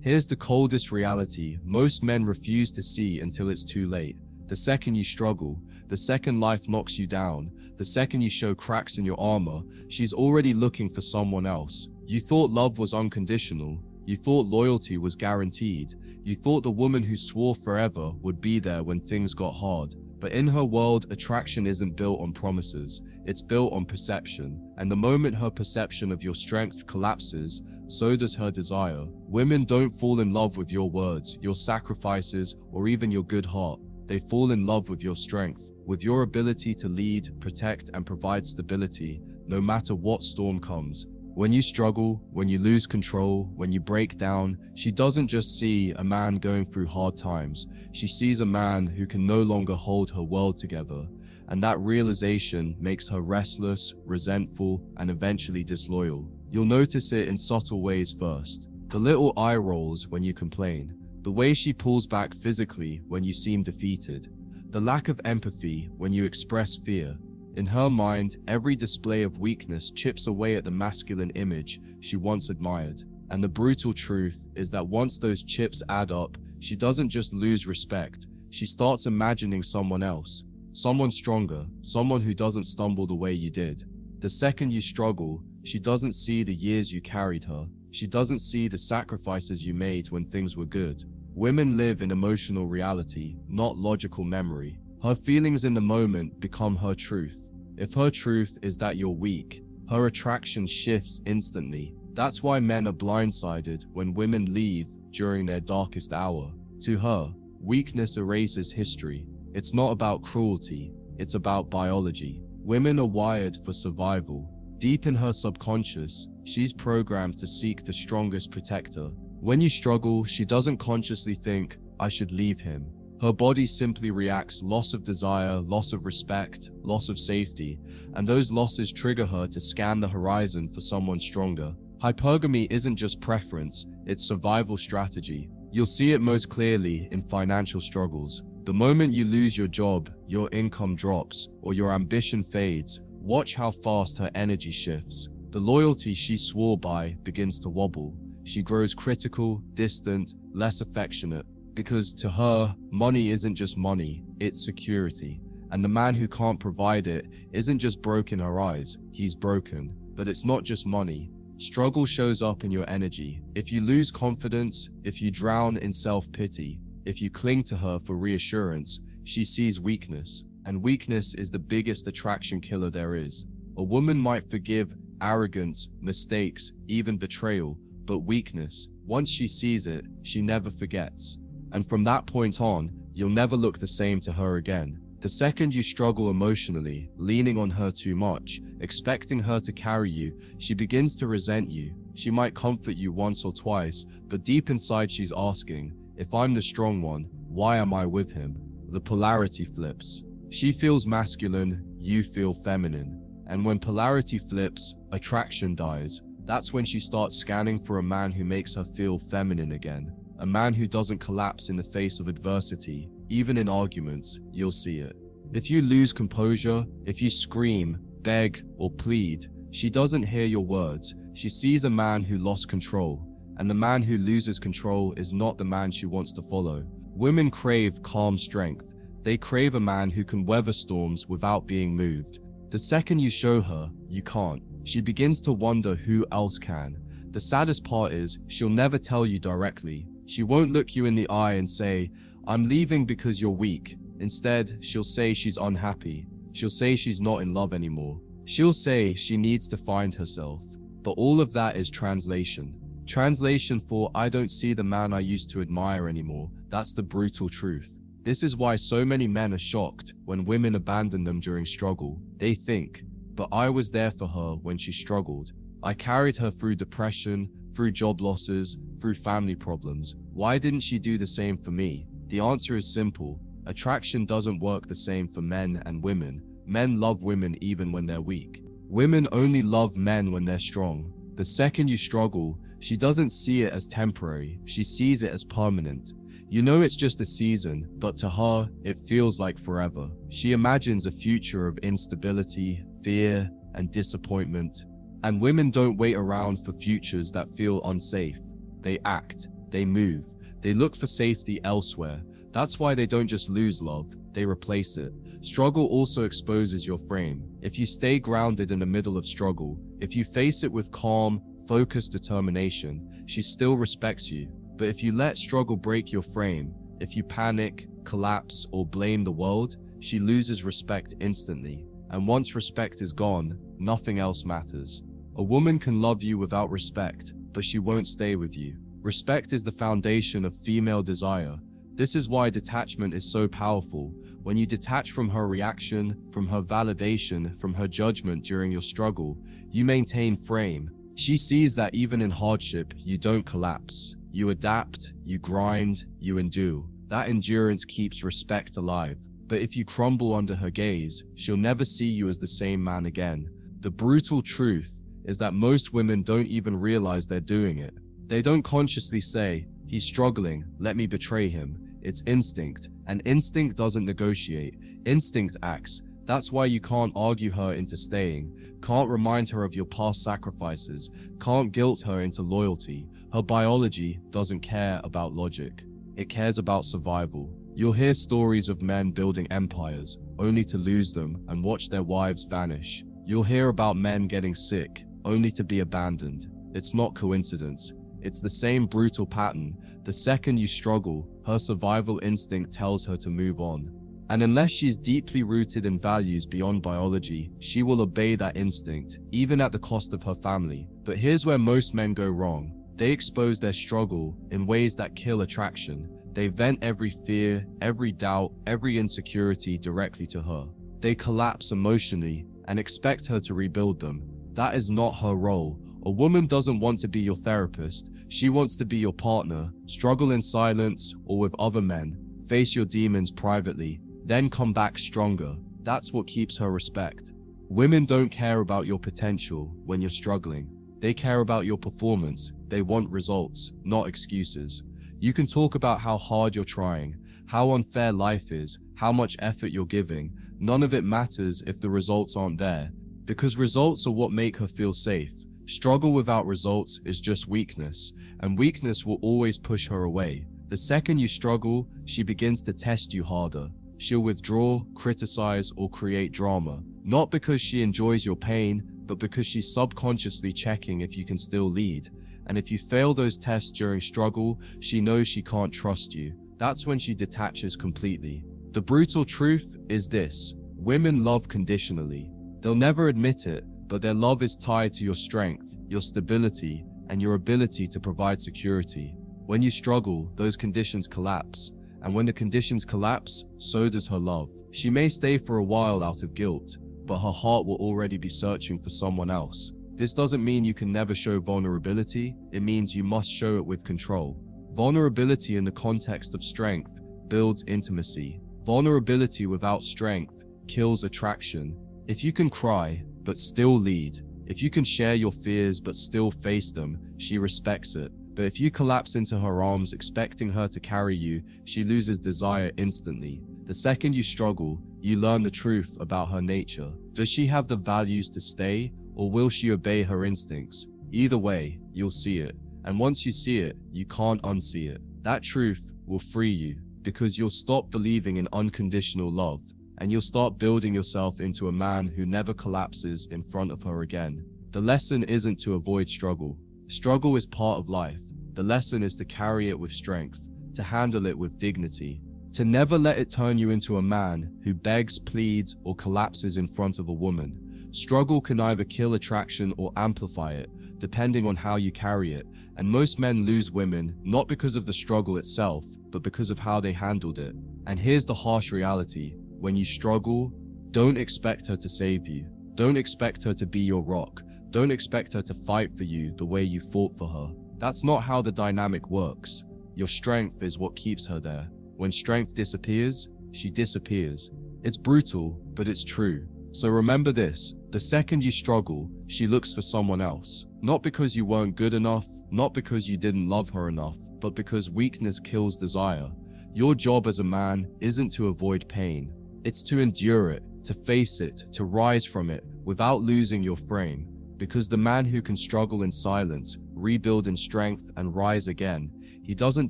Here's the coldest reality most men refuse to see until it's too late. The second you struggle, the second life knocks you down, the second you show cracks in your armor, she's already looking for someone else. You thought love was unconditional. You thought loyalty was guaranteed. You thought the woman who swore forever would be there when things got hard. But in her world, attraction isn't built on promises. It's built on perception. And the moment her perception of your strength collapses, so does her desire. Women don't fall in love with your words, your sacrifices, or even your good heart. They fall in love with your strength, with your ability to lead, protect, and provide stability, no matter what storm comes. When you struggle, when you lose control, when you break down, she doesn't just see a man going through hard times. She sees a man who can no longer hold her world together. And that realization makes her restless, resentful, and eventually disloyal. You'll notice it in subtle ways first. The little eye rolls when you complain. The way she pulls back physically when you seem defeated. The lack of empathy when you express fear. In her mind, every display of weakness chips away at the masculine image she once admired. And the brutal truth is that once those chips add up, she doesn't just lose respect, she starts imagining someone else. Someone stronger, someone who doesn't stumble the way you did. The second you struggle, she doesn't see the years you carried her. She doesn't see the sacrifices you made when things were good. Women live in emotional reality, not logical memory. Her feelings in the moment become her truth. If her truth is that you're weak, her attraction shifts instantly. That's why men are blindsided when women leave during their darkest hour. To her, weakness erases history. It's not about cruelty, it's about biology. Women are wired for survival. Deep in her subconscious, she's programmed to seek the strongest protector. When you struggle, she doesn't consciously think, I should leave him. Her body simply reacts: loss of desire, loss of respect, loss of safety, and those losses trigger her to scan the horizon for someone stronger. Hypergamy isn't just preference, it's survival strategy. You'll see it most clearly in financial struggles. The moment you lose your job, your income drops, or your ambition fades, watch how fast her energy shifts. The loyalty she swore by begins to wobble. She grows critical, distant, less affectionate. Because to her, money isn't just money, it's security. And the man who can't provide it isn't just broke in her eyes, he's broken. But it's not just money. Struggle shows up in your energy. If you lose confidence, if you drown in self-pity, if you cling to her for reassurance, she sees weakness. And weakness is the biggest attraction killer there is. A woman might forgive arrogance, mistakes, even betrayal, but weakness, once she sees it, she never forgets. And from that point on, you'll never look the same to her again. The second you struggle emotionally, leaning on her too much, expecting her to carry you, she begins to resent you. She might comfort you once or twice, but deep inside she's asking, if I'm the strong one, why am I with him? The polarity flips. She feels masculine, you feel feminine. And when polarity flips, attraction dies. That's when she starts scanning for a man who makes her feel feminine again. A man who doesn't collapse in the face of adversity. Even in arguments, you'll see it. If you lose composure, if you scream, beg, or plead, she doesn't hear your words. She sees a man who lost control. And the man who loses control is not the man she wants to follow. Women crave calm strength. They crave a man who can weather storms without being moved. The second you show her, you can't, she begins to wonder who else can. The saddest part is, she'll never tell you directly. She won't look you in the eye and say, I'm leaving because you're weak. Instead, she'll say she's unhappy. She'll say she's not in love anymore. She'll say she needs to find herself. But all of that is translation. Translation for, I don't see the man I used to admire anymore. That's the brutal truth. This is why so many men are shocked when women abandon them during struggle. They think, but I was there for her when she struggled. I carried her through depression, through job losses, through family problems. Why didn't she do the same for me? The answer is simple. Attraction doesn't work the same for men and women. Men love women even when they're weak. Women only love men when they're strong. The second you struggle, she doesn't see it as temporary. She sees it as permanent. You know it's just a season, but to her, it feels like forever. She imagines a future of instability, fear, and disappointment. And women don't wait around for futures that feel unsafe. They act. they move. They look for safety elsewhere. That's why they don't just lose love, they replace it. Struggle also exposes your frame. If you stay grounded in the middle of struggle, if you face it with calm, focused determination, she still respects you. But if you let struggle break your frame, if you panic, collapse, or blame the world, she loses respect instantly. And once respect is gone, nothing else matters. A woman can love you without respect, but she won't stay with you. Respect is the foundation of female desire. This is why detachment is so powerful. When you detach from her reaction, from her validation, from her judgment during your struggle, you maintain frame. She sees that even in hardship, you don't collapse. You adapt, you grind, you endure. That endurance keeps respect alive. But if you crumble under her gaze, she'll never see you as the same man again. The brutal truth is that most women don't even realize they're doing it. They don't consciously say, "He's struggling, let me betray him." It's instinct, and instinct doesn't negotiate. Instinct acts. That's why you can't argue her into staying, can't remind her of your past sacrifices, can't guilt her into loyalty. Her biology doesn't care about logic. It cares about survival. You'll hear stories of men building empires, only to lose them and watch their wives vanish. You'll hear about men getting sick, only to be abandoned. It's not coincidence. It's the same brutal pattern. The second you struggle, her survival instinct tells her to move on. And unless she's deeply rooted in values beyond biology, she will obey that instinct, even at the cost of her family. But here's where most men go wrong. They expose their struggle in ways that kill attraction. They vent every fear, every doubt, every insecurity directly to her. They collapse emotionally and expect her to rebuild them. That is not her role. A woman doesn't want to be your therapist. She wants to be your partner. Struggle in silence or with other men. Face your demons privately, then come back stronger. That's what keeps her respect. Women don't care about your potential when you're struggling. They care about your performance. They want results, not excuses. You can talk about how hard you're trying, how unfair life is, how much effort you're giving. None of it matters if the results aren't there, because results are what make her feel safe. Struggle without results is just weakness, and weakness will always push her away. The second you struggle, she begins to test you harder. She'll withdraw, criticize, or create drama, not because she enjoys your pain, but because she's subconsciously checking if you can still lead. And if you fail those tests during struggle, she knows she can't trust you. That's when she detaches completely. The brutal truth is this: women love conditionally. They'll never admit it, but their love is tied to your strength, your stability, and your ability to provide security. When you struggle, those conditions collapse. And when the conditions collapse, so does her love. She may stay for a while out of guilt, but her heart will already be searching for someone else. This doesn't mean you can never show vulnerability. It means you must show it with control. Vulnerability in the context of strength builds intimacy. Vulnerability without strength kills attraction. If you can cry, but still lead, if you can share your fears but still face them, she respects it. But if you collapse into her arms expecting her to carry you, she loses desire instantly. The second you struggle, you learn the truth about her nature. Does she have the values to stay, or will she obey her instincts? Either way, you'll see it. And once you see it, you can't unsee it. That truth will free you, because you'll stop believing in unconditional love, and you'll start building yourself into a man who never collapses in front of her again. The lesson isn't to avoid struggle. Struggle is part of life. The lesson is to carry it with strength, to handle it with dignity, to never let it turn you into a man who begs, pleads, or collapses in front of a woman. Struggle can either kill attraction or amplify it, depending on how you carry it. And most men lose women not because of the struggle itself, but because of how they handled it. And here's the harsh reality. When you struggle, don't expect her to save you. Don't expect her to be your rock. Don't expect her to fight for you the way you fought for her. That's not how the dynamic works. Your strength is what keeps her there. When strength disappears, she disappears. It's brutal, but it's true. So remember this: the second you struggle, she looks for someone else. Not because you weren't good enough, not because you didn't love her enough, but because weakness kills desire. Your job as a man isn't to avoid pain. It's to endure it, to face it, to rise from it without losing your frame. Because the man who can struggle in silence, rebuild in strength, and rise again, he doesn't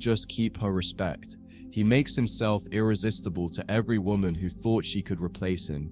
just keep her respect. He makes himself irresistible to every woman who thought she could replace him.